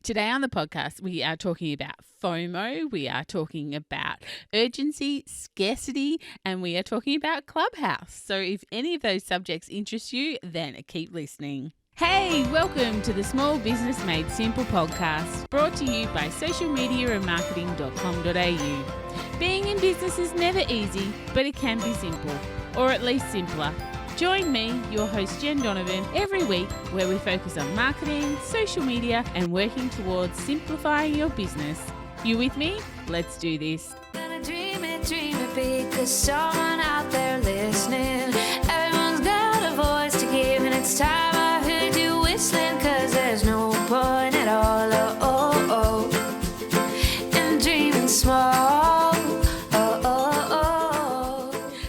Today on the podcast, we are talking about FOMO, we are talking about urgency, scarcity, and we are talking about Clubhouse. So if any of those subjects interest you, then keep listening. Hey, welcome to the Small Business Made Simple podcast, brought to you by socialmediaandmarketing.com.au. Being in business is never easy, but it can be simple, or at least simpler. Join me, your host Jen Donovan, every week where we focus on marketing, social media, and working towards simplifying your business. You with me? Let's do this. Gonna dream it big, 'cause someone out there listening. Everyone's got a voice to give, and it's time I heard you whistling, 'cause there's no point at all, in dreaming small.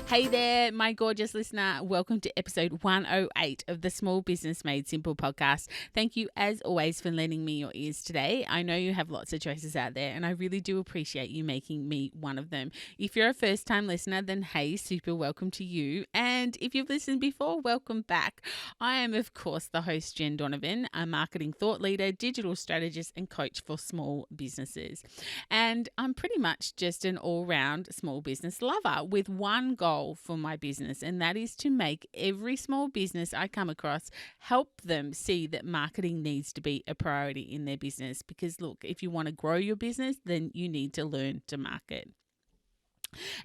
Hey there, my gorgeous listener. Welcome to episode 108 of the Small Business Made Simple podcast. Thank you, as always, for lending me your ears today. I know you have lots of choices out there, and I really do appreciate you making me one of them. If you're a first-time listener, then hey, super welcome to you. And if you've listened before, welcome back. I am, of course, the host, Jen Donovan, a marketing thought leader, digital strategist, and coach for small businesses. And I'm pretty much just an all-round small business lover with one goal for my business, and that is to make every small business I come across help them see that marketing needs to be a priority in their business. Because look, if you want to grow your business, then you need to learn to market.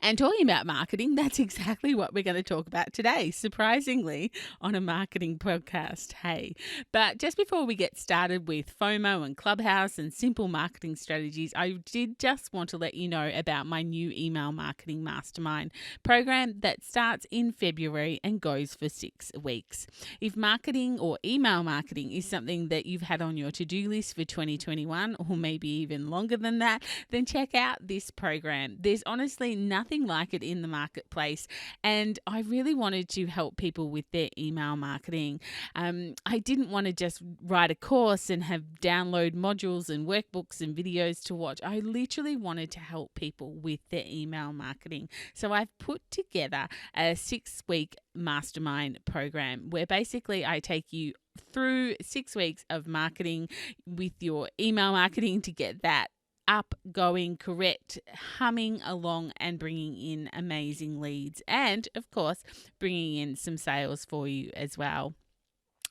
And talking about marketing, that's exactly what we're going to talk about today, surprisingly, on a marketing podcast. Hey, but just before we get started with FOMO and Clubhouse and simple marketing strategies, I did just want to let you know about my new email marketing mastermind program that starts in February and goes for 6 weeks. If marketing or email marketing is something that you've had on your to-do list for 2021, or maybe even longer than that, then check out this program. There's honestly nothing like it in the marketplace, and I really wanted to help people with their email marketing. I didn't want to just write a course and have download modules and workbooks and videos to watch. I literally wanted to help people with their email marketing. So I've put together a 6-week mastermind program where basically I take you through 6 weeks of marketing with your email marketing to get that up, going, correct, humming along, and bringing in amazing leads, and of course bringing in some sales for you as well.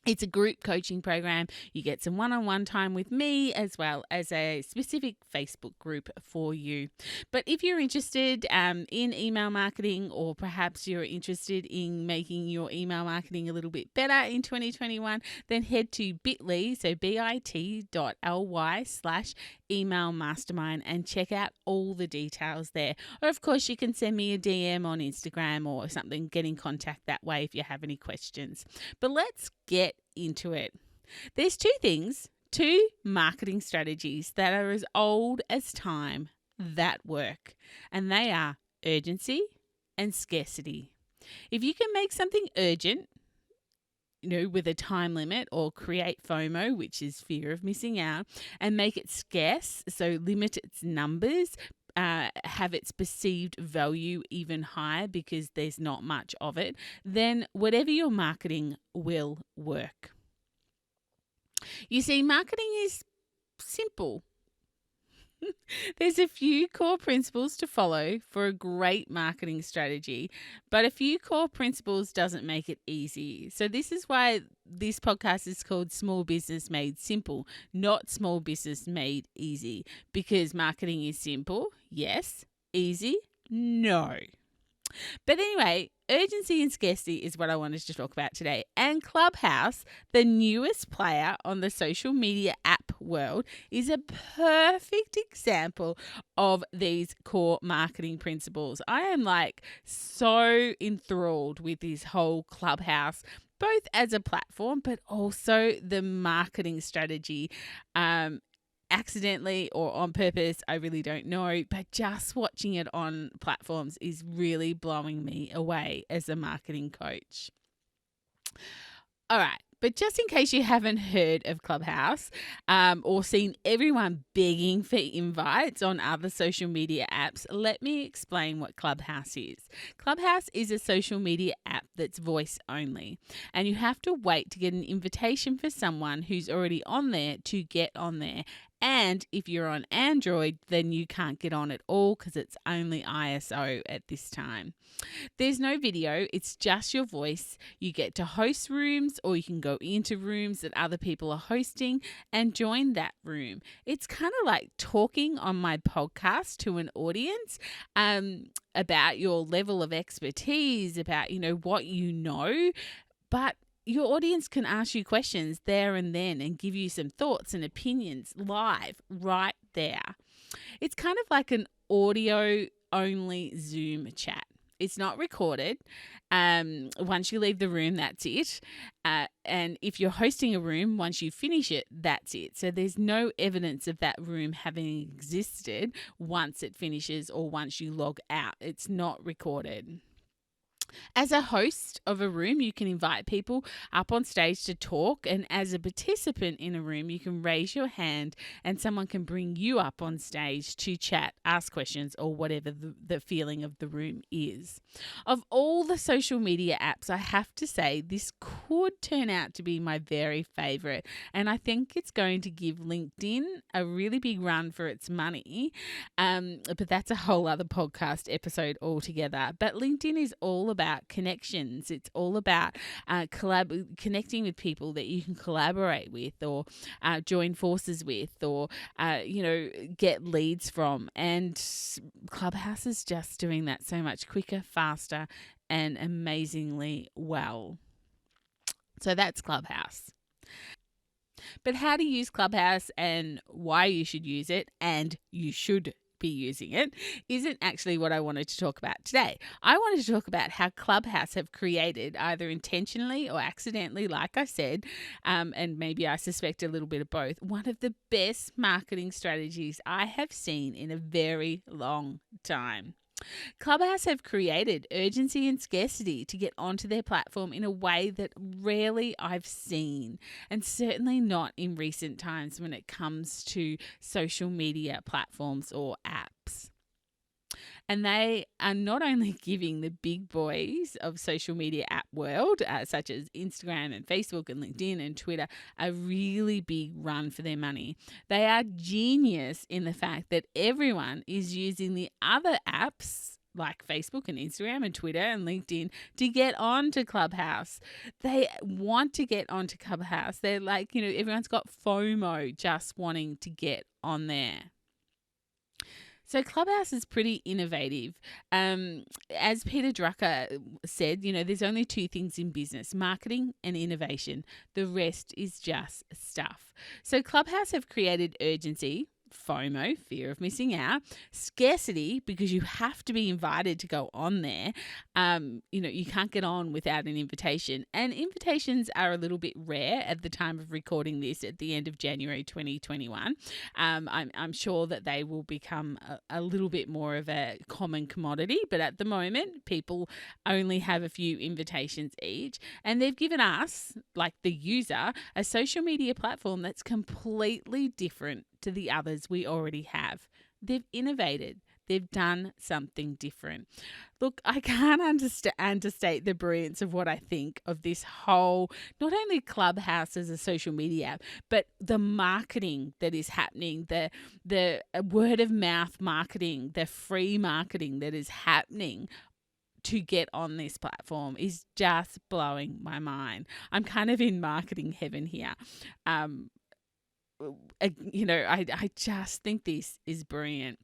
It's a group coaching program. You get some one-on-one time with me, as well as a specific Facebook group for you. But if you're interested in email marketing, or perhaps you're interested in making your email marketing a little bit better in 2021, then head to bit.ly, so bit.ly/email mastermind, and check out all the details there. Or of course, you can send me a DM on Instagram or something, get in contact that way if you have any questions. But let's get into it. There's two marketing strategies that are as old as time that work, and they are urgency and scarcity. If you can make something urgent, with a time limit, or create FOMO, which is fear of missing out, and make it scarce, so limit its numbers, have its perceived value even higher because there's not much of it, then whatever you're marketing will work. You see, marketing is simple. There's a few core principles to follow for a great marketing strategy, but a few core principles doesn't make it easy. So this is why this podcast is called Small Business Made Simple, not Small Business Made Easy, because marketing is simple, yes. Easy, no. But anyway, urgency and scarcity is what I wanted to talk about today. And Clubhouse, the newest player on the social media app world, is a perfect example of these core marketing principles. I am so enthralled with this whole Clubhouse, both as a platform, but also the marketing strategy. Accidentally or on purpose, I really don't know, but just watching it on platforms is really blowing me away as a marketing coach. All right, But just in case you haven't heard of Clubhouse or seen everyone begging for invites on other social media apps, let me explain what Clubhouse is. Clubhouse is a social media app that's voice only, and you have to wait to get an invitation for someone who's already on there to get on there. And if you're on Android, then you can't get on at all because it's only ISO at this time. There's no video, it's just your voice. You get to host rooms, or you can go into rooms that other people are hosting and join that room. It's kind of like talking on my podcast to an audience about your level of expertise, about, what you know, but your audience can ask you questions there and then and give you some thoughts and opinions live right there. It's kind of like an audio only Zoom chat. It's not recorded. Once you leave the room, that's it. And if you're hosting a room, once you finish it, that's it. So there's no evidence of that room having existed once it finishes or once you log out. It's not recorded. As a host of a room, you can invite people up on stage to talk, and as a participant in a room, you can raise your hand and someone can bring you up on stage to chat, ask questions, or whatever the feeling of the room is. Of all the social media apps, I have to say this could turn out to be my very favorite, and I think it's going to give LinkedIn a really big run for its money, but that's a whole other podcast episode altogether. But LinkedIn is all about connections. It's all about connecting with people that you can collaborate with or join forces with or, get leads from. And Clubhouse is just doing that so much quicker, faster, and amazingly well. So that's Clubhouse. But how to use Clubhouse and why you should use it, and you should be using it, isn't actually what I wanted to talk about today. I wanted to talk about how Clubhouse have created, either intentionally or accidentally, like I said, and maybe I suspect a little bit of both, one of the best marketing strategies I have seen in a very long time. Clubhouse have created urgency and scarcity to get onto their platform in a way that rarely I've seen, and certainly not in recent times when it comes to social media platforms or apps. And they are not only giving the big boys of social media app world, such as Instagram and Facebook and LinkedIn and Twitter, a really big run for their money. They are genius in the fact that everyone is using the other apps like Facebook and Instagram and Twitter and LinkedIn to get onto Clubhouse. They want to get onto Clubhouse. They're like, everyone's got FOMO just wanting to get on there. So Clubhouse is pretty innovative. As Peter Drucker said, there's only two things in business, marketing and innovation. The rest is just stuff. So Clubhouse have created urgency, FOMO, fear of missing out, scarcity, because you have to be invited to go on there. You can't get on without an invitation, and invitations are a little bit rare at the time of recording this at the end of January 2021. I'm sure that they will become a little bit more of a common commodity, but at the moment people only have a few invitations each, and they've given us, like the user, a social media platform that's completely different to the others we already have. They've innovated. They've done something different. Look, I can't understate the brilliance of what I think of this whole, not only Clubhouse as a social media app, but the marketing that is happening, the word of mouth marketing, the free marketing that is happening to get on this platform is just blowing my mind. I'm kind of in marketing heaven here. I just think this is brilliant.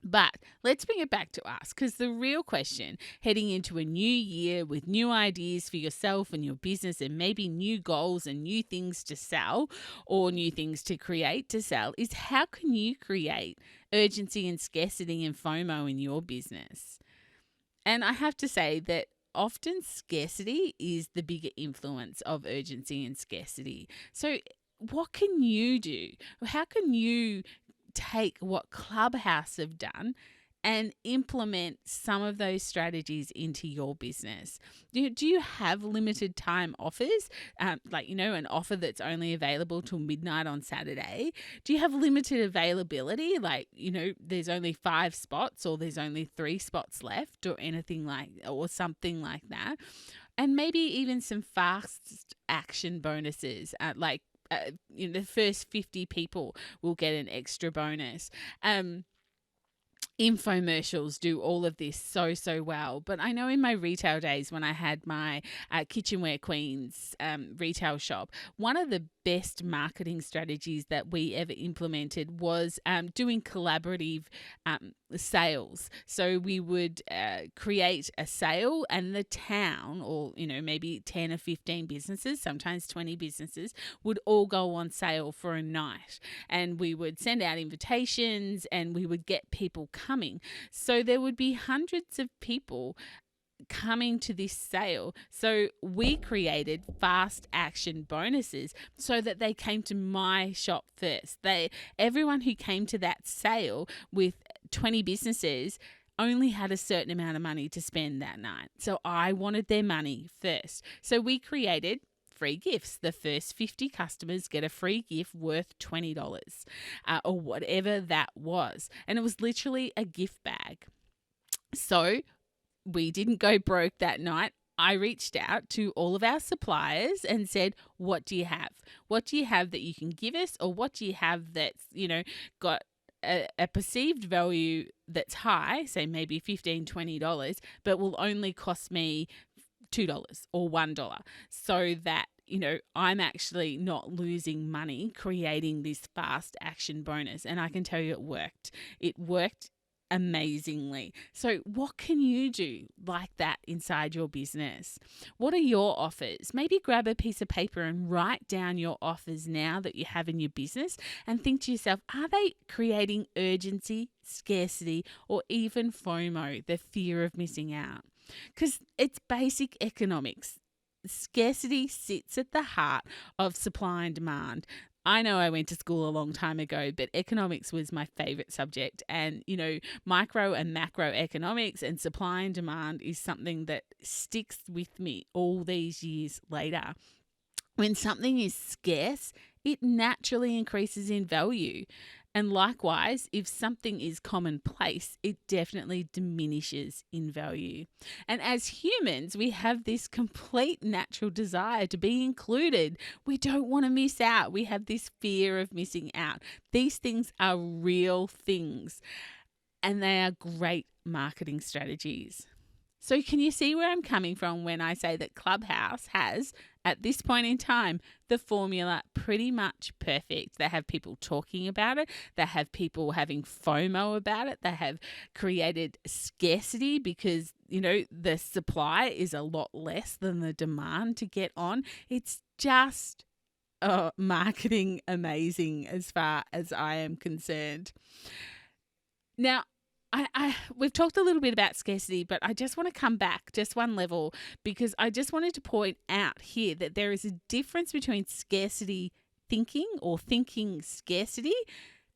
But let's bring it back to us, because the real question heading into a new year with new ideas for yourself and your business and maybe new goals and new things to sell or new things to create to sell is, how can you create urgency and scarcity and FOMO in your business? And I have to say that often scarcity is the bigger influence of urgency and scarcity. So what can you do? How can you take what Clubhouse have done and implement some of those strategies into your business. Do you have limited time offers? An offer that's only available till midnight on Saturday? Do you have limited availability? There's only 5 spots, or there's only 3 spots left, or or something like that. And maybe even some fast action bonuses, the first 50 people will get an extra bonus. Infomercials do all of this so well. But I know in my retail days, when I had my Kitchenware Queens retail shop, one of the best marketing strategies that we ever implemented was doing collaborative sales. So we would create a sale, and the town, or maybe 10 or 15 businesses, sometimes 20 businesses, would all go on sale for a night, and we would send out invitations, and we would get people coming. So there would be hundreds of people coming to this sale. So we created fast action bonuses so that they came to my shop first. Everyone who came to that sale with 20 businesses only had a certain amount of money to spend that night. So I wanted their money first. So we created free gifts. The first 50 customers get a free gift worth $20 or whatever that was. And it was literally a gift bag. So we didn't go broke that night. I reached out to all of our suppliers and said, what do you have? What do you have that you can give us? Or what do you have that's, got a perceived value that's high, say maybe $15, $20, but will only cost me $2 or $1, so that I'm actually not losing money creating this fast action bonus. And I can tell you it worked. It worked amazingly. So what can you do like that inside your business? What are your offers? Maybe grab a piece of paper and write down your offers now that you have in your business, and think to yourself, are they creating urgency, scarcity, or even FOMO, the fear of missing out? Because it's basic economics. Scarcity sits at the heart of supply and demand. I know I went to school a long time ago, but economics was my favorite subject. And, micro and macro economics and supply and demand is something that sticks with me all these years later. When something is scarce, it naturally increases in value. And likewise, if something is commonplace, it definitely diminishes in value. And as humans, we have this complete natural desire to be included. We don't want to miss out. We have this fear of missing out. These things are real things, and they are great marketing strategies. So can you see where I'm coming from when I say that Clubhouse has, at this point in time, the formula pretty much perfect? They have people talking about it. They have people having FOMO about it. They have created scarcity because, the supply is a lot less than the demand to get on. It's just marketing amazing as far as I am concerned. Now, we've talked a little bit about scarcity, but I just want to come back just one level, because I just wanted to point out here that there is a difference between scarcity thinking, or thinking scarcity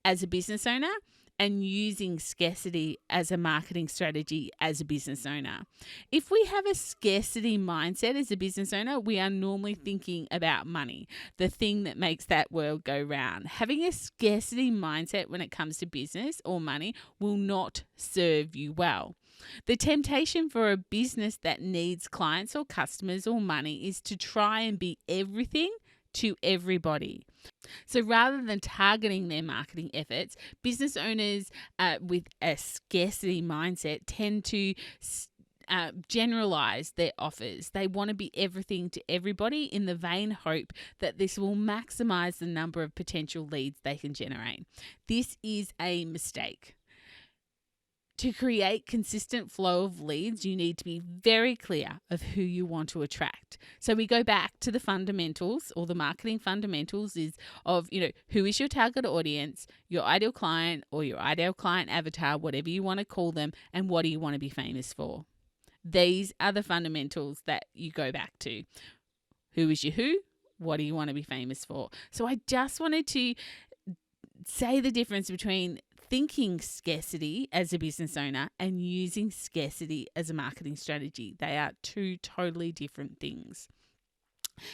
as a business owner, and using scarcity as a marketing strategy as a business owner. If we have a scarcity mindset as a business owner, we are normally thinking about money, the thing that makes that world go round. Having a scarcity mindset when it comes to business or money will not serve you well. The temptation for a business that needs clients or customers or money is to try and be everything to everybody. So rather than targeting their marketing efforts, business owners with a scarcity mindset tend to generalize their offers. They want to be everything to everybody in the vain hope that this will maximize the number of potential leads they can generate. This is a mistake. To create consistent flow of leads, you need to be very clear of who you want to attract. So we go back to the fundamentals, or the marketing fundamentals of who is your target audience, your ideal client or your ideal client avatar, whatever you want to call them, and what do you want to be famous for. These are the fundamentals that you go back to. Who is your who? What do you want to be famous for? So I just wanted to say the difference between thinking scarcity as a business owner and using scarcity as a marketing strategy. They are two totally different things.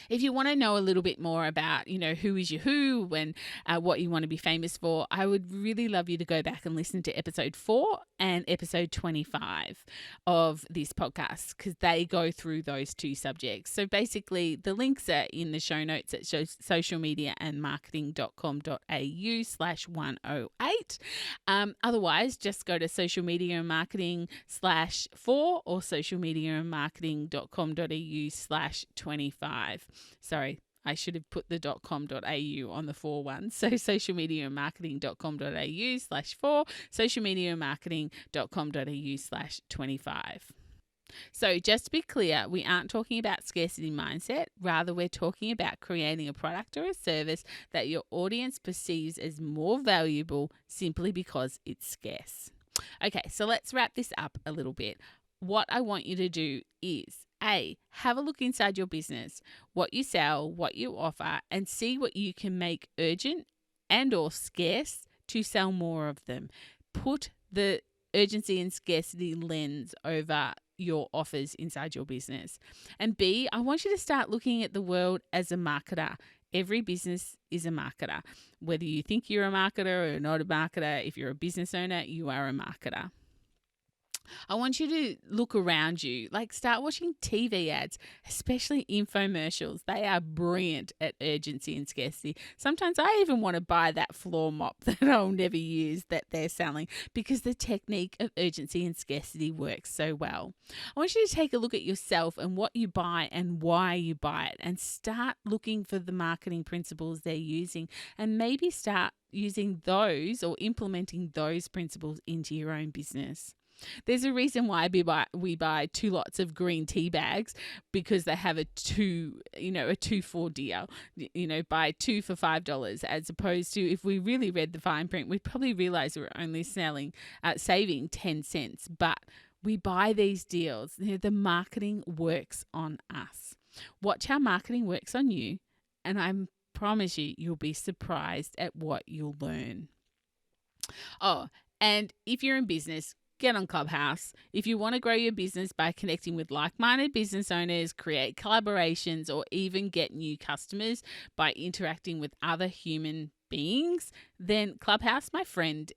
If you want to know a little bit more about, who is your who and what you want to be famous for, I would really love you to go back and listen to episode 4 and episode 25 of this podcast, because they go through those two subjects. So basically, the links are in the show notes at socialmediaandmarketing.com.au/108. Otherwise, just go to socialmediaandmarketing/4 or socialmediaandmarketing.com.au/25. Sorry, I should have put the .com.au on the 4 ones. So socialmediaandmarketing.com.au/4, socialmediaandmarketing.com.au/25. So just to be clear, we aren't talking about scarcity mindset. Rather, we're talking about creating a product or a service that your audience perceives as more valuable simply because it's scarce. Okay, so let's wrap this up a little bit. What I want you to do is have a look inside your business, what you sell, what you offer, and see what you can make urgent and or scarce to sell more of them. Put the urgency and scarcity lens over your offers inside your business. And B, I want you to start looking at the world as a marketer. Every business is a marketer. Whether you think you're a marketer or not a marketer, if you're a business owner, you are a marketer. I want you to look around you, start watching TV ads, especially infomercials. They are brilliant at urgency and scarcity. Sometimes I even want to buy that floor mop that I'll never use that they're selling, because the technique of urgency and scarcity works so well. I want you to take a look at yourself and what you buy and why you buy it, and start looking for the marketing principles they're using, and maybe start using those or implementing those principles into your own business. There's a reason why we buy 2 lots of green tea bags, because they have a 2-for deal. Buy 2 for $5, as opposed to, if we really read the fine print, we'd probably realize we're only saving 10 cents. But we buy these deals. The marketing works on us. Watch how marketing works on you, and I promise you'll be surprised at what you'll learn. Oh, and if you're in business, get on Clubhouse. If you want to grow your business by connecting with like-minded business owners, create collaborations, or even get new customers by interacting with other human beings, then Clubhouse, my friend,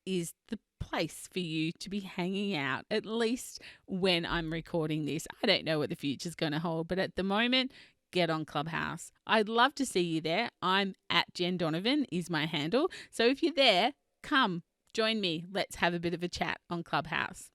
is the place for you to be hanging out, at least when I'm recording this. I don't know what the future's going to hold, but at the moment, get on Clubhouse. I'd love to see you there. I'm at Jen Donovan is my handle. So if you're there, come. Join me. Let's have a bit of a chat on Clubhouse.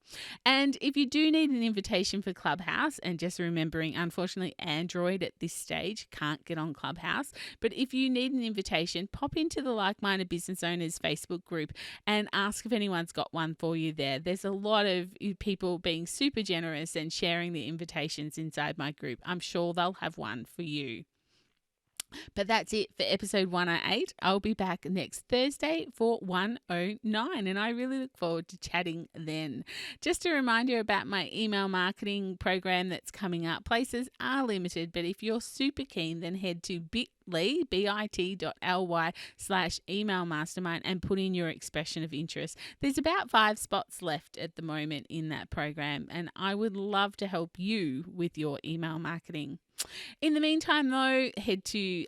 And if you do need an invitation for Clubhouse, and just remembering, unfortunately, Android at this stage can't get on Clubhouse, but if you need an invitation, pop into the Like-Minded Business Owners Facebook group and ask if anyone's got one for you there. There's a lot of people being super generous and sharing the invitations inside my group. I'm sure they'll have one for you. But that's it for episode 108. I'll be back next Thursday for 109, and I really look forward to chatting then. Just a reminder about my email marketing program that's coming up. Places are limited, but if you're super keen, then head to bit.ly/emailmastermind and put in your expression of interest. There's about 5 spots left at the moment in that program, and I would love to help you with your email marketing. In the meantime, though, head to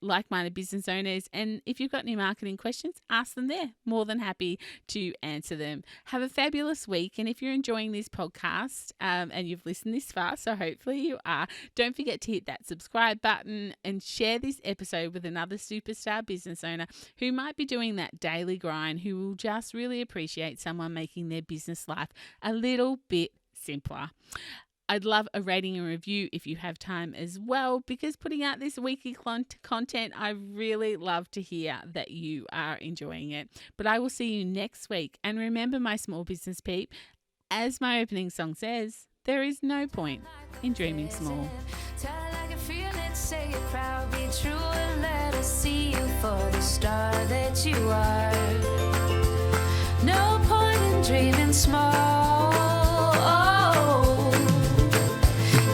Like-Minded Business Owners, and if you've got any marketing questions, ask them there. More than happy to answer them. Have a fabulous week, and if you're enjoying this podcast and you've listened this far, so hopefully you are, don't forget to hit that subscribe button and share this episode with another superstar business owner who might be doing that daily grind, who will just really appreciate someone making their business life a little bit simpler. I'd love a rating and review if you have time as well, because putting out this weekly content, I really love to hear that you are enjoying it. But I will see you next week. And remember, my small business peep, as my opening song says, there is no point in dreaming small. Tell it like you feel it, say it proud, be true, and let us see you for the star that you are. No point in dreaming small.